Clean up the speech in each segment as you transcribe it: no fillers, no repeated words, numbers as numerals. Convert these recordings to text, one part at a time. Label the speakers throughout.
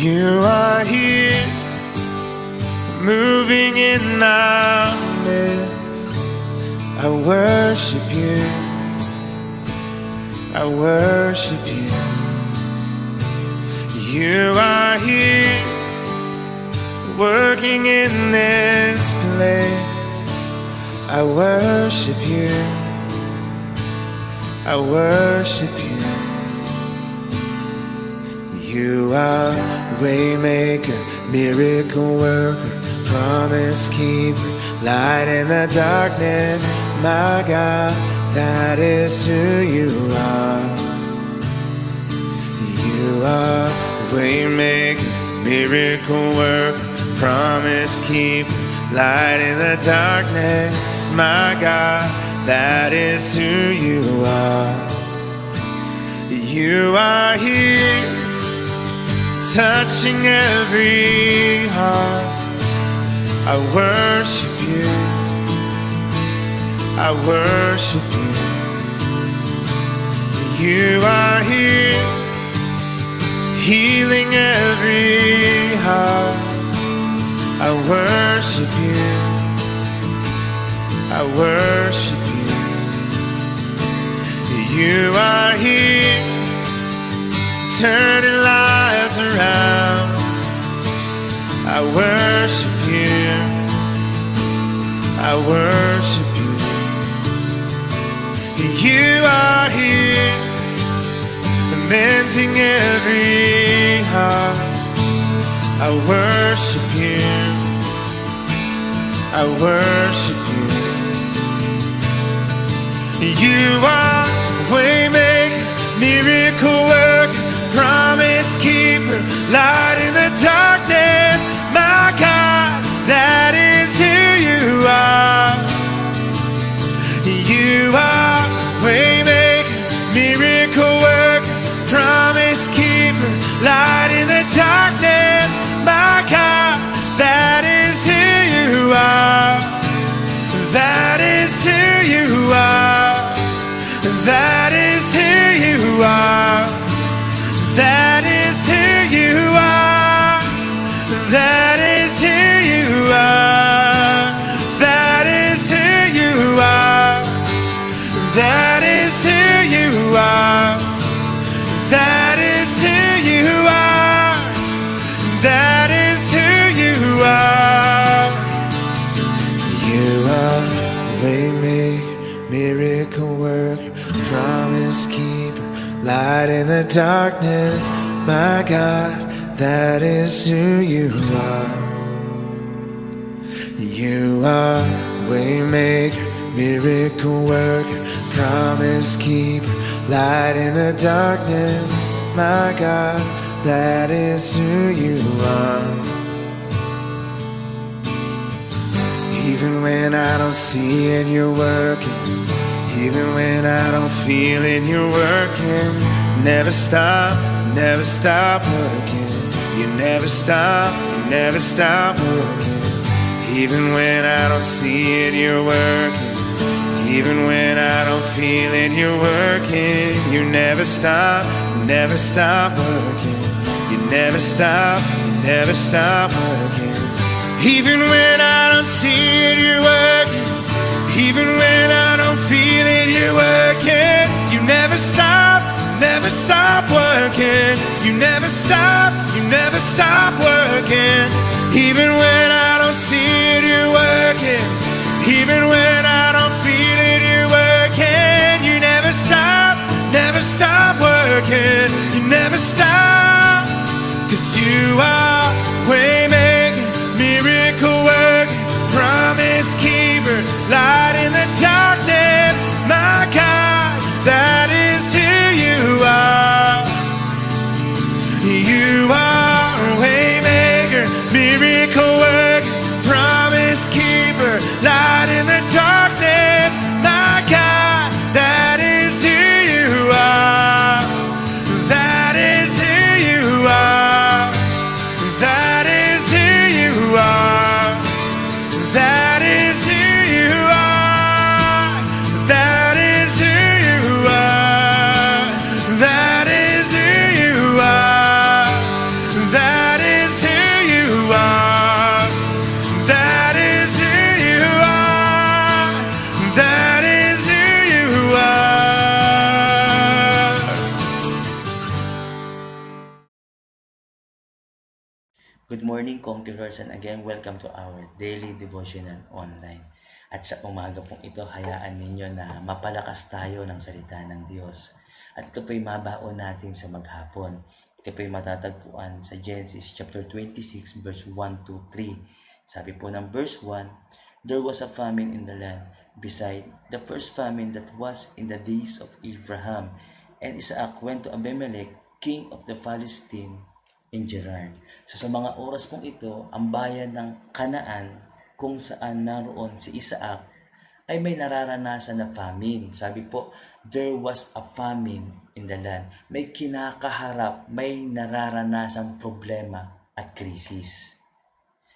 Speaker 1: You are here, moving in our midst. I worship you, I worship you. You are here, working in this place. I worship you, I worship you. You are waymaker, miracle worker, promise keeper, light in the darkness. My God, that is who you are. You are waymaker, miracle worker, promise keeper, light in the darkness. My God, that is who you are. You are here, touching every heart. I worship you, I worship you. You are here, healing every heart. I worship you, I worship you. You are here, turning lives around. I worship you, I worship you. You are here, mending every heart. I worship you, I worship you. You are waymaker, miracle worker, promise keeper, light in the darkness. My God, that is who you are. You are waymaker, miracle worker, promise keeper, light in the darkness. My God, that is who you are. That is who you are. That is who you are. That is who you are. That is who you are. That is who you are. That is who you are. That is who you are. That is who you are. You are waymaker, miracle worker, promise keeper, light in the darkness. My God, that is who you are. You are waymaker, miracle worker, promise keeper, light in the darkness. My God, that is who you are. Even when I don't see it, you're working. Even when I don't feel it, you're working. Never stop working. You never stop working. Even when I don't see it, you're working. Even when I don't feel it, you're working. You never stop working. You never stop working. Even when I don't see it, you're working. Even when I don't feel it, you're working. You never stop working. You never stop working. Even when I don't see it, you're working. Even when I don't feel it, you're working. You never stop working. You never stop. 'Cause you are waymaker, miracle worker, promise keeper, light in the darkness. My God, that is who you are. You are waymaker, miracle worker, promise keeper, light in the darkness.
Speaker 2: Good morning, Conquerors, and again, welcome to our daily devotional online. At sa umaga pong ito, hayaan ninyo na mapalakas tayo ng salita ng Diyos. At ito po'y mabaon natin sa maghapon. Ito po'y matatagpuan sa Genesis chapter 26, verse 1 to 3. Sabi po ng verse 1, there was a famine in the land, beside the first famine that was in the days of Abraham. And Isaac went to Abimelech, king of the Philistines, in Gerar. So sa mga oras pong ito, ang bayan ng Kanaan kung saan naroon si Isaac ay may nararanasan na famine. Sabi po, there was a famine in the land. May kinakaharap, may nararanasang problema at krisis.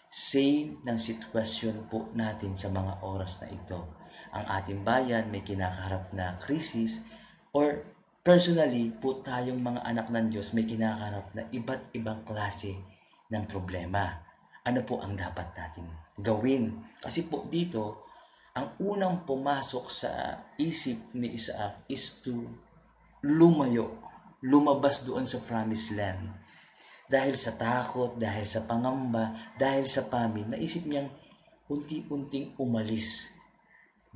Speaker 2: Same ng sitwasyon po natin sa mga oras na ito. Ang ating bayan may kinakaharap na krisis or personally, po tayong mga anak ng Diyos may kinakaharap na iba't ibang klase ng problema. Ano po ang dapat natin gawin? Kasi po dito, ang unang pumasok sa isip ni Isaac is to lumabas doon sa promised land. Dahil sa takot, dahil sa pangamba, dahil sa famine, naisip niyang unti-unting umalis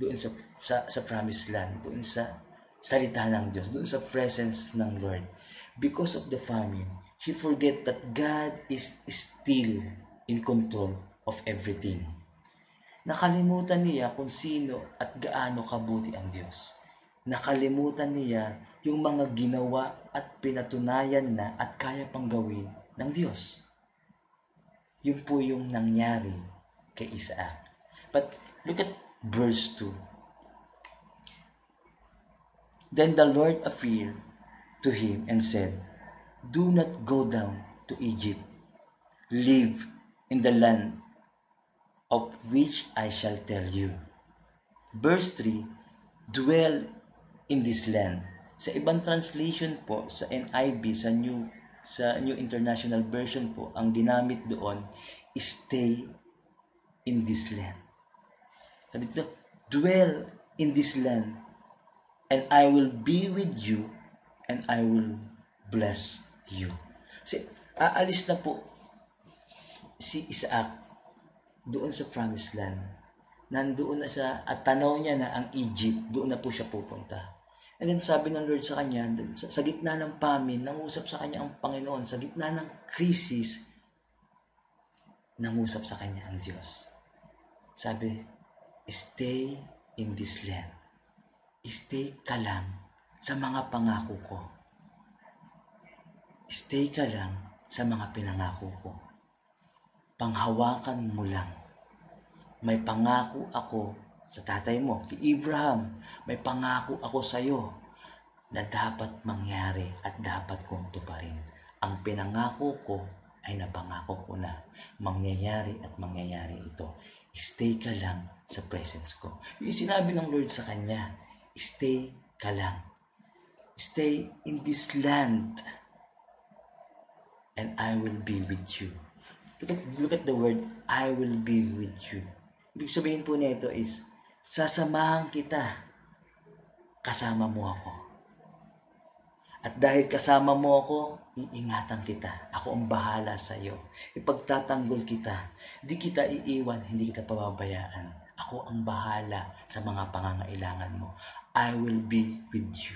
Speaker 2: doon sa promised land, doon sa salita ng Diyos, doon sa presence ng Lord. Because of the famine, he forget that God is still in control of everything. Nakalimutan niya kung sino at gaano kabuti ang Diyos. Nakalimutan niya yung mga ginawa at pinatunayan na at kaya pang gawin ng Diyos. Yun po yung nangyari kay Isaac. But look at verse 2. Then the Lord appeared to him and said, do not go down to Egypt. Live in the land of which I shall tell you. Verse 3, dwell in this land. Sa ibang translation po, sa NIV, sa New International Version po, ang ginamit doon is stay in this land. Sabi dito, dwell in this land, and I will be with you, and I will bless you. Kasi aalis na po si Isaac doon sa promised land. Nandoon na siya at tanaw niya na ang Egypt. Doon na po siya pupunta. And then sabi ng Lord sa kanya, sa gitna ng famine, nangusap sa kanya ang Panginoon. Sa gitna ng crisis, nangusap sa kanya ang Diyos. Sabi, stay in this land. Stay ka lang sa mga pangako ko. Stay ka lang sa mga pinangako ko. Panghawakan mo lang. May pangako ako sa tatay mo, kay Abraham. May pangako ako sa iyo na dapat mangyari at dapat kong tuparin. Ang pinangako ko ay napangako ko na. Mangyayari at mangyayari ito. Stay ka lang sa presence ko. Yung sinabi ng Lord sa kanya, stay ka lang. Stay in this land, and I will be with you. Look at the word, I will be with you. Ibig sabihin po nito is, sasamahan kita, kasama mo ako. At dahil kasama mo ako, iingatan kita. Ako ang bahala sa iyo. Ipagtatanggol kita. Di kita iiwan, hindi kita pababayaan. Ako ang bahala sa mga pangangailangan mo. I will be with you.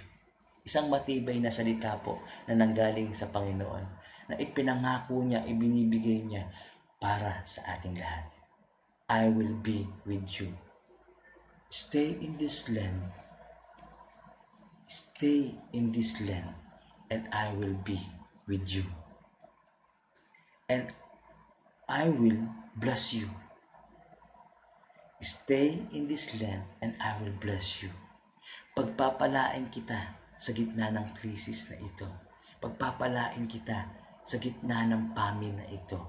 Speaker 2: Isang matibay na salita po na nanggaling sa Panginoon na ipinangako niya, ibinibigay niya para sa ating lahat. I will be with you. Stay in this land. Stay in this land, and I will be with you. And I will bless you. Stay in this land, and I will bless you. Pagpapalain kita sa gitna ng krisis na ito. Pagpapalain kita sa gitna ng famine na ito.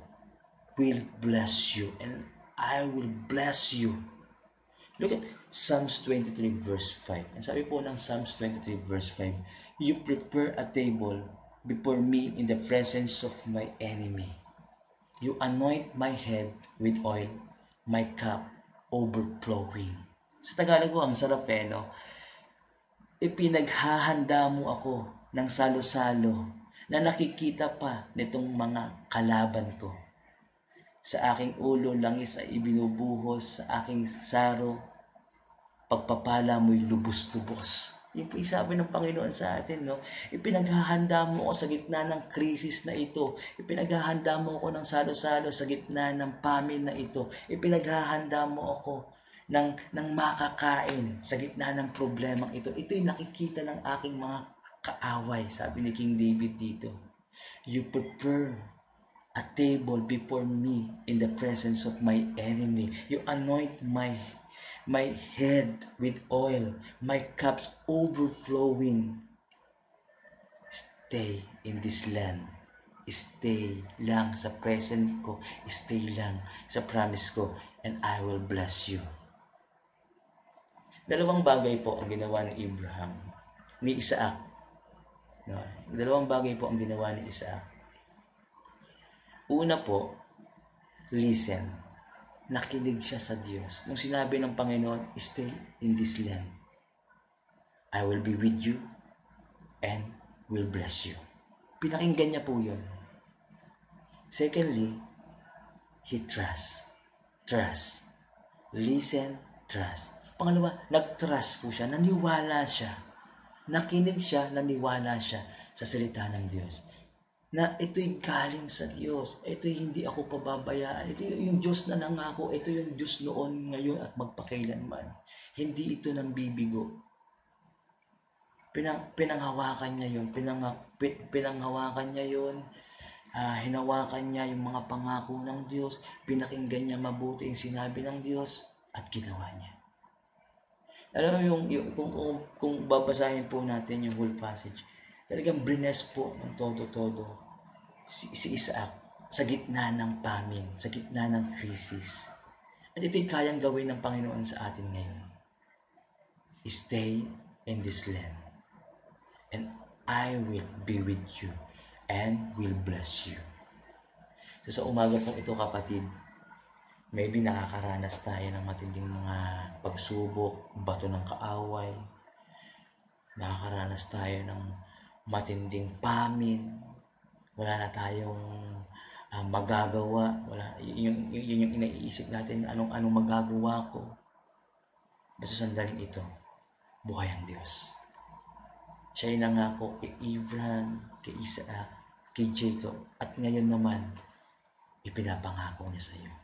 Speaker 2: Will bless you, and I will bless you. Look at Psalms 23 verse 5. Ang sabi po ng Psalms 23 verse 5, you prepare a table before me in the presence of my enemy. You anoint my head with oil, my cup overflowing. Sa Tagalog ko, ang sarap no? Ipinaghahanda mo ako ng salo-salo na nakikita pa nitong mga kalaban ko. Sa aking ulo, langis ay ibinubuhos, sa aking saro, pagpapala mo'y lubos-lubos. Yun po yung sabi ng Panginoon sa atin, no? Ipinaghahanda mo ako sa gitna ng krisis na ito. Ipinaghahanda mo ako ng salo-salo sa gitna ng famine na ito. Ipinaghahanda mo ako ng makakain sa gitna ng problemang ito. Ito yung nakikita ng aking mga kaaway, sabi ni King David dito. You prepare a table before me in the presence of my enemy. You anoint my head with oil, my cups overflowing. Stay in this land. Stay lang sa present ko. Stay lang sa promise ko. And I will bless you. Dalawang bagay po ang ginawa ni Abraham, ni Isaac. No? Dalawang bagay po ang ginawa ni Isaac. Una po, listen. Nakinig siya sa Diyos. Nung sinabi ng Panginoon, stay in this land. I will be with you and will bless you. Pinakinggan niya po yun. Secondly, he trust. Trust. Listen, trust. Pangalawa, nag-trust po siya. Naniwala siya. Nakinig siya, naniwala siya sa salita ng Diyos. Na ito'y galing sa Diyos. Ito'y hindi ako pababayaan. Ito yung Diyos na nangako. Ito yung Diyos noon, ngayon at magpakailanman. Hindi ito nang bibigo. Pinanghawakan niya yun. Pinanghawakan niya yun. Hinawakan niya yung mga pangako ng Diyos. Pinakinggan niya mabuti yung sinabi ng Diyos at ginawa niya. Alam mo kung babasahin po natin yung whole passage, talagang bless po ng todo-todo si Isaac sa gitna ng famine, sa gitna ng crisis. At ito'y kayang gawin ng Panginoon sa atin ngayon. Stay in this land, and I will be with you and will bless you. So sa umaga pong ito, kapatid, maybe nakakaranas tayo ng matinding mga pagsubok, bato ng kaaway. Nakakaranas tayo ng matinding famine. Wala na tayong magagawa. Yun yung iniisip natin, anong magagawa ko. Basta sandaling ito, buhay ang Diyos. Siya yung nangako kay Abraham, kay Isaac, kay Jacob, at ngayon naman, ipinapangako niya sa iyo.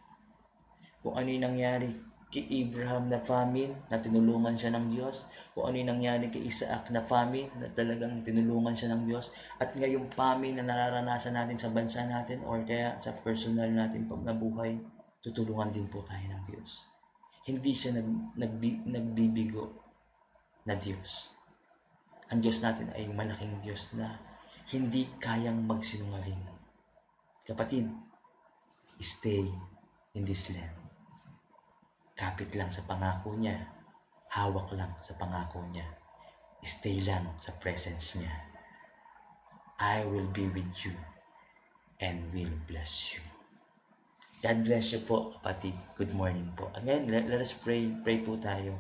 Speaker 2: Kung ano yung nangyari kay Abraham na famine, na tinulungan siya ng Diyos. Kung ano yung nangyari kay Isaac na famine, na talagang tinulungan siya ng Diyos. At ngayong famine na nararanasan natin sa bansa natin or kaya sa personal natin pag nabuhay, tutulungan din po tayo ng Diyos. Hindi siya nagbibigo na Diyos. Ang Diyos natin ay malaking Diyos na hindi kayang magsinungaling. Kapatid, stay in this land. Kapit lang sa pangako niya. Hawak lang sa pangako niya. Stay lang sa presence niya. I will be with you and will bless you. God bless you po, kapatid. Good morning po. At ngayon, let us pray. Pray po tayo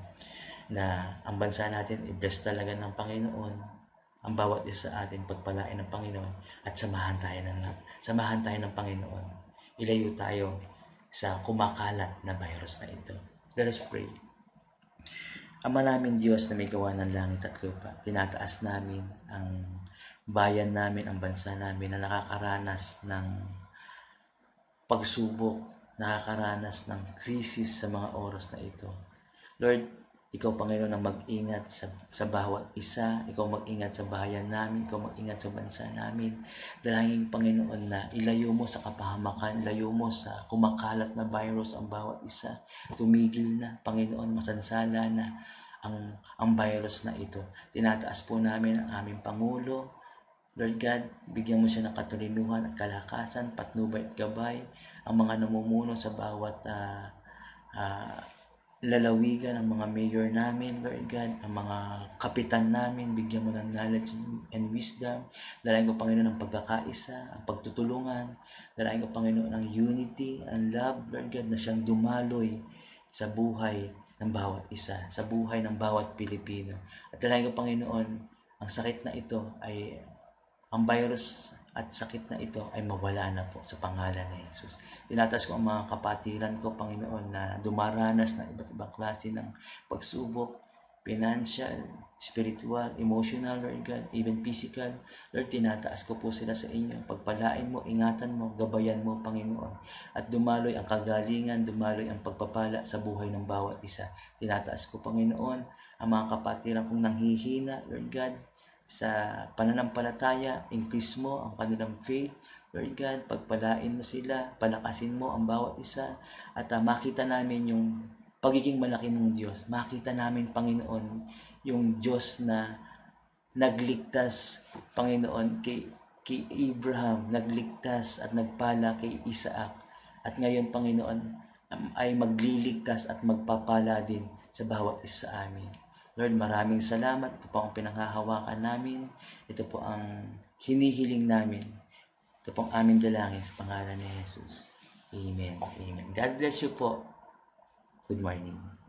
Speaker 2: na ang bansa natin i-bless talaga ng Panginoon. Ang bawat isa sa atin pagpalain ng Panginoon at samahan tayo ng Panginoon. Ilayo tayo sa kumakalat na virus na ito. Let us pray. Ama namin Diyos na may gawa ng langit at lupa, tinataas namin ang bayan namin, ang bansa namin na nakakaranas ng pagsubok, nakakaranas ng krisis sa mga oras na ito. Lord, Ikaw, Panginoon, ang mag-ingat sa bawat isa. Ikaw mag-ingat sa bayan namin. Ikaw mag-ingat sa bansa namin. Dalangin, Panginoon, na ilayo mo sa kapahamakan, ilayo mo sa kumakalat na virus ang bawat isa. Tumigil na, Panginoon, masansala na ang virus na ito. Tinataas po namin ang aming Pangulo. Lord God, bigyan mo siya ng katalinuhan at kalakasan, patnubay at gabay. Ang mga namumuno sa bawat lalawigan, ang mga mayor namin, Lord God, ang mga kapitan namin, bigyan mo ng knowledge and wisdom. Dalangin ko, Panginoon, ng pagkakaisa, ang pagtutulungan. Dalangin ko, Panginoon, ng unity and love, Lord God, na siyang dumaloy sa buhay ng bawat isa, sa buhay ng bawat Pilipino. At dalangin ko, Panginoon, ang sakit na ito ay, ang virus at sakit na ito ay mawala na po sa pangalan ni Jesus. Tinataas ko ang mga kapatiran ko, Panginoon, na dumaranas ng iba't ibang klase ng pagsubok, financial, spiritual, emotional, Lord God, even physical. Lord, tinataas ko po sila sa inyo. Pagpalain mo, ingatan mo, gabayan mo, Panginoon. At dumaloy ang kagalingan, dumaloy ang pagpapala sa buhay ng bawat isa. Tinataas ko, Panginoon, ang mga kapatiran kong nanghihina, Lord God, sa pananampalataya. Increase mo ang kanilang faith, Lord God. Pagpalain mo sila, palakasin mo ang bawat isa, at makita namin yung pagiging malaki mong Diyos. Makita namin, Panginoon, yung Diyos na nagligtas, Panginoon, kay Abraham, nagligtas at nagpala kay Isaac. At ngayon, Panginoon, ay magliligtas at magpapala din sa bawat isa sa amin. Lord, maraming salamat. Ito po ang pinanghahawakan namin. Ito po ang hinihiling namin. Ito po ang aming dalangin sa pangalan ni Jesus. Amen. Amen. God bless you po. Good morning.